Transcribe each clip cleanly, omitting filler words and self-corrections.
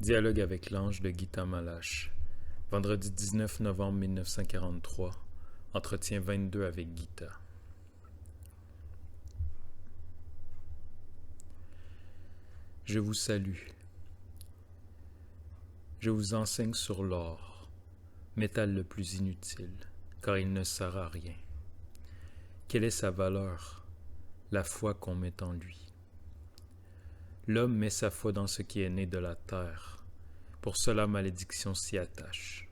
Dialogue avec l'ange de Gita Malache. Vendredi 19 novembre 1943. Entretien 22 avec Gita. Je vous salue. Je vous enseigne sur l'or, métal le plus inutile, car il ne sert à rien. Quelle est sa valeur? La foi qu'on met en lui. L'homme met sa foi dans ce qui est né de la terre. Pour cela, malédiction s'y attache.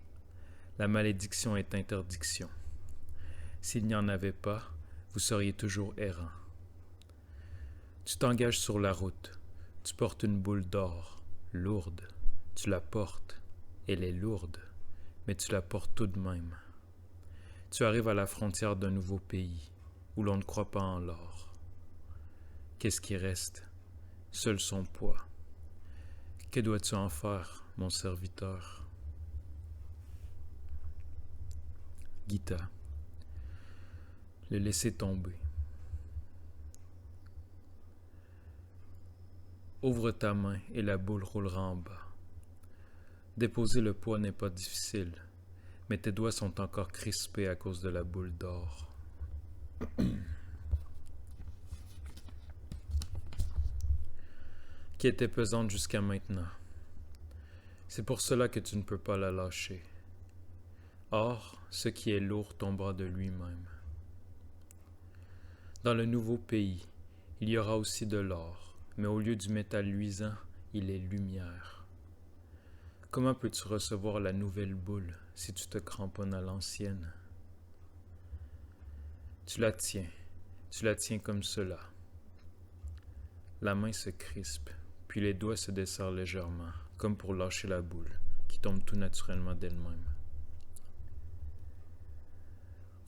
La malédiction est interdiction. S'il n'y en avait pas, vous seriez toujours errant. Tu t'engages sur la route. Tu portes une boule d'or, lourde. Tu la portes. Elle est lourde, mais tu la portes tout de même. Tu arrives à la frontière d'un nouveau pays, où l'on ne croit pas en l'or. Qu'est-ce qui reste? Seul son poids. Que dois-tu en faire, mon serviteur? Gita. Le laisser tomber. Ouvre ta main et la boule roulera en bas. Déposer le poids n'est pas difficile, mais tes doigts sont encore crispés à cause de la boule d'or. Qui était pesante jusqu'à maintenant. C'est pour cela que tu ne peux pas la lâcher. Or, ce qui est lourd tombera de lui-même. Dans le nouveau pays, il y aura aussi de l'or, mais au lieu du métal luisant, il est lumière. Comment peux-tu recevoir la nouvelle boule si tu te cramponnes à l'ancienne? Tu la tiens comme cela. La main se crispe, puis les doigts se desserrent légèrement, comme pour lâcher la boule, qui tombe tout naturellement d'elle-même.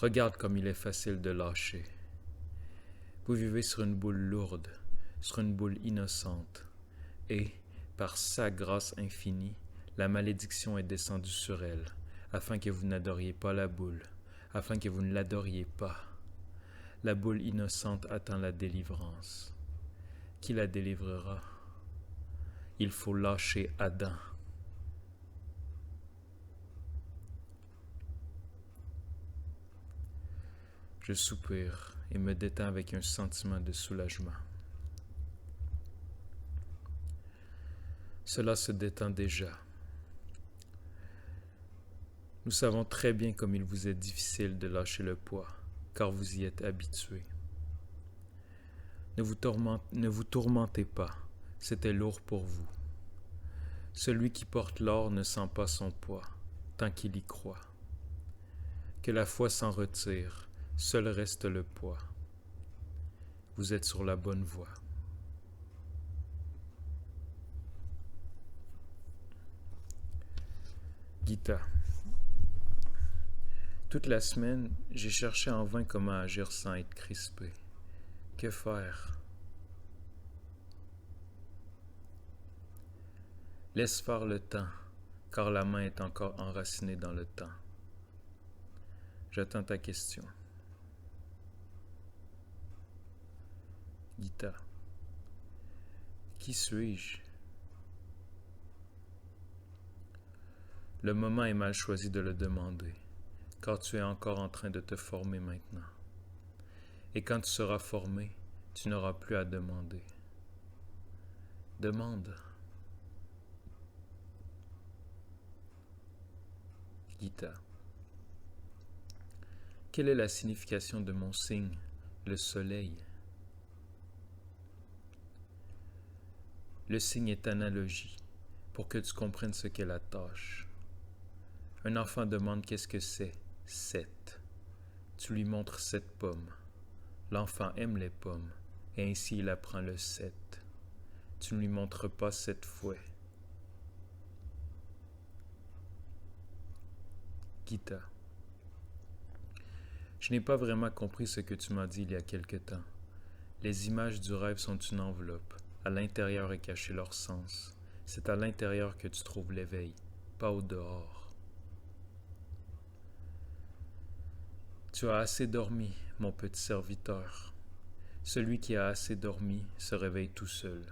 Regarde comme il est facile de lâcher. Vous vivez sur une boule lourde, sur une boule innocente, et, par sa grâce infinie, la malédiction est descendue sur elle, afin que vous n'adoriez pas la boule, afin que vous ne l'adoriez pas. La boule innocente attend la délivrance. Qui la délivrera? Il faut lâcher Adam. Je soupire et me détends avec un sentiment de soulagement. Cela se détend déjà. Nous savons très bien comme il vous est difficile de lâcher le poids, car vous y êtes habitué. Ne vous tourmentez pas, c'était lourd pour vous. Celui qui porte l'or ne sent pas son poids, tant qu'il y croit. Que la foi s'en retire, seul reste le poids. Vous êtes sur la bonne voie. Gita. Toute la semaine, j'ai cherché en vain comment agir sans être crispé. Que faire? Laisse faire le temps, car la main est encore enracinée dans le temps. J'attends ta question. Gita. Qui suis-je? Le moment est mal choisi de le demander, car tu es encore en train de te former maintenant. Et quand tu seras formé, tu n'auras plus à demander. Demande. Gita. Quelle est la signification de mon signe, le soleil? Le signe est analogie, pour que tu comprennes ce qu'est la tâche. Un enfant demande qu'est-ce que c'est, 7. Tu lui montres 7 pommes. L'enfant aime les pommes, et ainsi il apprend le 7. Tu ne lui montres pas 7 fouets. Gita. Je n'ai pas vraiment compris ce que tu m'as dit il y a quelque temps. Les images du rêve sont une enveloppe. À l'intérieur est caché leur sens. C'est à l'intérieur que tu trouves l'éveil, pas au dehors. Tu as assez dormi, mon petit serviteur. Celui qui a assez dormi se réveille tout seul.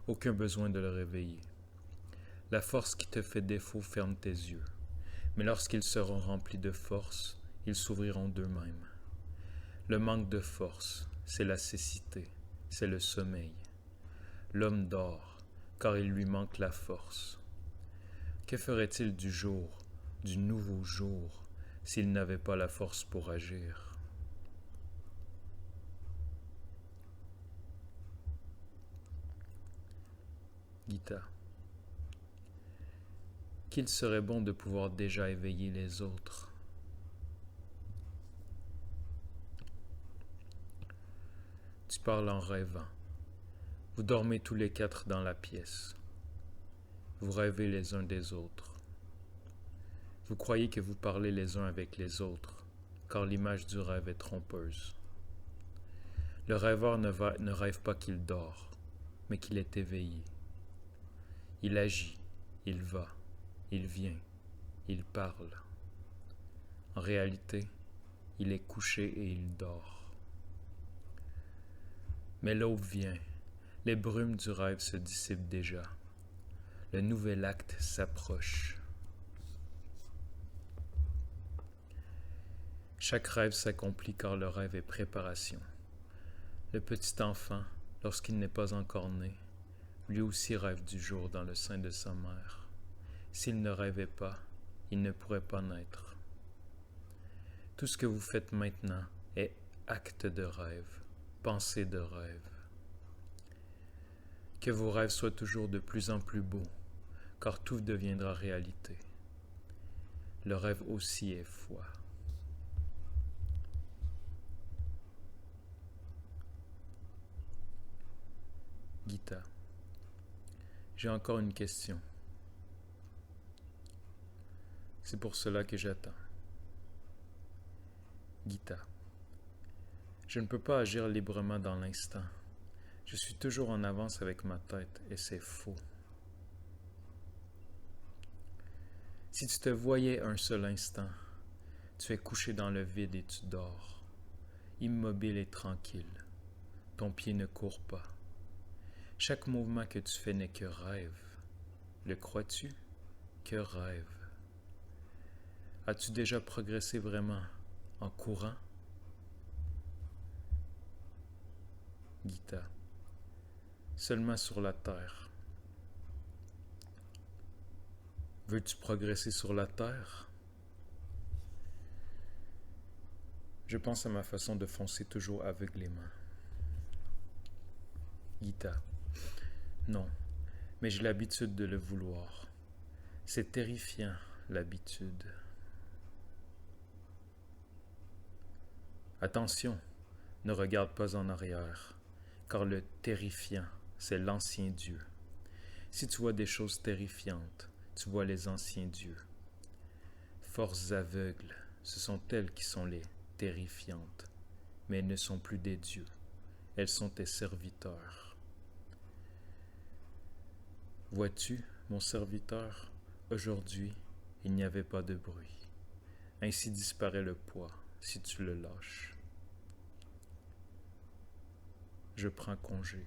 Aucun besoin de le réveiller. La force qui te fait défaut ferme tes yeux, mais lorsqu'ils seront remplis de force, ils s'ouvriront d'eux-mêmes. Le manque de force, c'est la cécité, c'est le sommeil. L'homme dort, car il lui manque la force. Que ferait-il du jour, du nouveau jour, s'il n'avait pas la force pour agir? Gita. Qu'il serait bon de pouvoir déjà éveiller les autres. Tu parles en rêvant. Vous dormez tous les quatre dans la pièce. Vous rêvez les uns des autres. Vous croyez que vous parlez les uns avec les autres, car l'image du rêve est trompeuse. Le rêveur ne rêve pas qu'il dort, mais qu'il est éveillé. Il agit, il va, il vient, il parle. En réalité, il est couché et il dort. Mais l'aube vient, les brumes du rêve se dissipent déjà. Le nouvel acte s'approche. Chaque rêve s'accomplit car le rêve est préparation. Le petit enfant, lorsqu'il n'est pas encore né, lui aussi rêve du jour dans le sein de sa mère. S'il ne rêvait pas, il ne pourrait pas naître. Tout ce que vous faites maintenant est acte de rêve, pensée de rêve. Que vos rêves soient toujours de plus en plus beaux, car tout deviendra réalité. Le rêve aussi est foi. Gita. J'ai encore une question. C'est pour cela que j'attends. Gita. Je ne peux pas agir librement dans l'instant. Je suis toujours en avance avec ma tête et c'est faux. Si tu te voyais un seul instant, tu es couché dans le vide et tu dors, immobile et tranquille. Ton pied ne court pas. Chaque mouvement que tu fais n'est que rêve. Le crois-tu? Que rêve. As-tu déjà progressé vraiment en courant? Gita. Seulement sur la terre. Veux-tu progresser sur la terre? Je pense à ma façon de foncer toujours aveuglément. Gita. Non, mais j'ai l'habitude de le vouloir. C'est terrifiant, l'habitude. Attention, ne regarde pas en arrière, car le terrifiant, c'est l'ancien Dieu. Si tu vois des choses terrifiantes, tu vois les anciens dieux. Forces aveugles, ce sont elles qui sont les terrifiantes, mais elles ne sont plus des dieux, elles sont tes serviteurs. Vois-tu, mon serviteur, aujourd'hui, il n'y avait pas de bruit. Ainsi disparaît le poids, si tu le lâches. Je prends congé.